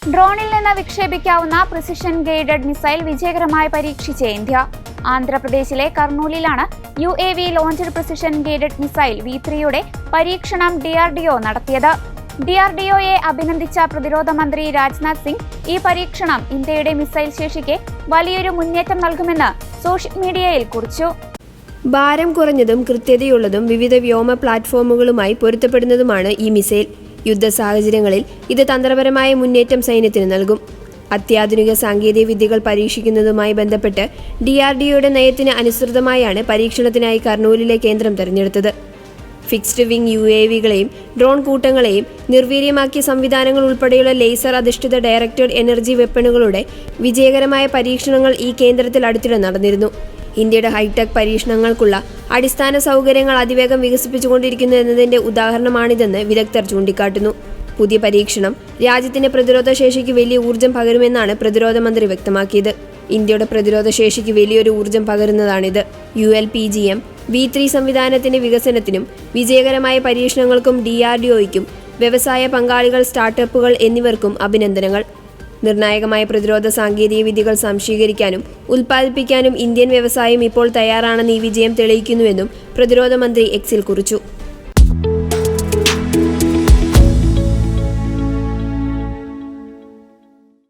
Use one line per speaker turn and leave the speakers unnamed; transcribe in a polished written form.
ഡ്രോണിൽ നിന്ന് വിക്ഷേപിക്കാവുന്ന precision guided missile വിജയകരമായി പരീക്ഷിച്ച് ഇന്ത്യ. ആന്ധ്രാപ്രദേശിലെ കർണൂലിലാണ് UAV launched precision guided missile V3യുടെ പരീക്ഷണം DRDO നടത്തിയത്. DRDOയെ അഭിനന്ദിച്ച പ്രതിരോധ മന്ത്രി രാജ്നാഥ് സിംഗ് ഈ പരീക്ഷണം ഇന്ത്യയുടെ മിസൈൽ ശേഷിക്ക് വലിയൊരു മുന്നേറ്റം നൽകുമെന്ന് സോഷ്യൽ മീഡിയയിൽ കുറിച്ചു.
ഭാരം കുറഞ്ഞതും കൃത്യതയുള്ളതും വിവിധ വ്യോമ പ്ലാറ്റ്ഫോമുകളുമായി പൊരുത്തപ്പെടുന്നതുമാണ് ഈ മിസൈൽ. യുദ്ധ സാഹചര്യങ്ങളിൽ ഇത് തന്ത്രപരമായ മുന്നേറ്റം സൈന്യത്തിന് നൽകും. അത്യാധുനിക സാങ്കേതിക വിദ്യകൾ പരീക്ഷിക്കുന്നതുമായി ബന്ധപ്പെട്ട് DRDOയുടെ നയത്തിന് അനുസൃതമായാണ് പരീക്ഷണത്തിനായി കർണൂലിലെ കേന്ദ്രം തെരഞ്ഞെടുത്തത്. ഫിക്സ്ഡ് വിംഗ് UAVകളെയും ഡ്രോൺ കൂട്ടങ്ങളെയും നിർവീര്യമാക്കിയ സംവിധാനങ്ങൾ ഉൾപ്പെടെയുള്ള ലേസർ അധിഷ്ഠിത ഡയറക്റ്റഡ് എനർജി വെപ്പണുകളുടെ വിജയകരമായ പരീക്ഷണങ്ങൾ ഈ കേന്ദ്രത്തിൽ അടുത്തിടെ നടന്നിരുന്നു. ഇന്ത്യയുടെ ഹൈടെക് പരീക്ഷണങ്ങൾക്കുള്ള അടിസ്ഥാന സൗകര്യങ്ങൾ അതിവേഗം വികസിപ്പിച്ചുകൊണ്ടിരിക്കുന്നു എന്നതിന്റെ ഉദാഹരണമാണിതെന്ന് വിദഗ്ധർ ചൂണ്ടിക്കാട്ടുന്നു. പുതിയ പരീക്ഷണം രാജ്യത്തിന്റെ പ്രതിരോധ ശേഷിക്ക് വലിയ ഊർജ്ജം പകരുമെന്നാണ് പ്രതിരോധ മന്ത്രി വ്യക്തമാക്കിയത്. ഇന്ത്യയുടെ പ്രതിരോധ ശേഷിക്ക് വലിയൊരു ഊർജ്ജം പകരുന്നതാണിത്. ULPGM V3 സംവിധാനത്തിന്റെ വികസനത്തിനും വിജയകരമായ പരീക്ഷണങ്ങൾക്കും DRDOയ്ക്കും വ്യവസായ പങ്കാളികൾ, സ്റ്റാർട്ടപ്പുകൾ എന്നിവർക്കും അഭിനന്ദനങ്ങൾ. നിർണായകമായ പ്രതിരോധ സാങ്കേതിക വിദ്യകൾ സംശീകരിക്കാനും ഉൽപ്പാദിപ്പിക്കാനും ഇന്ത്യൻ വ്യവസായം ഇപ്പോൾ തയ്യാറാണെന്ന് ഈ വിജയം തെളിയിക്കുന്നുവെന്നും പ്രതിരോധ മന്ത്രി എക്സിൽ കുറിച്ചു.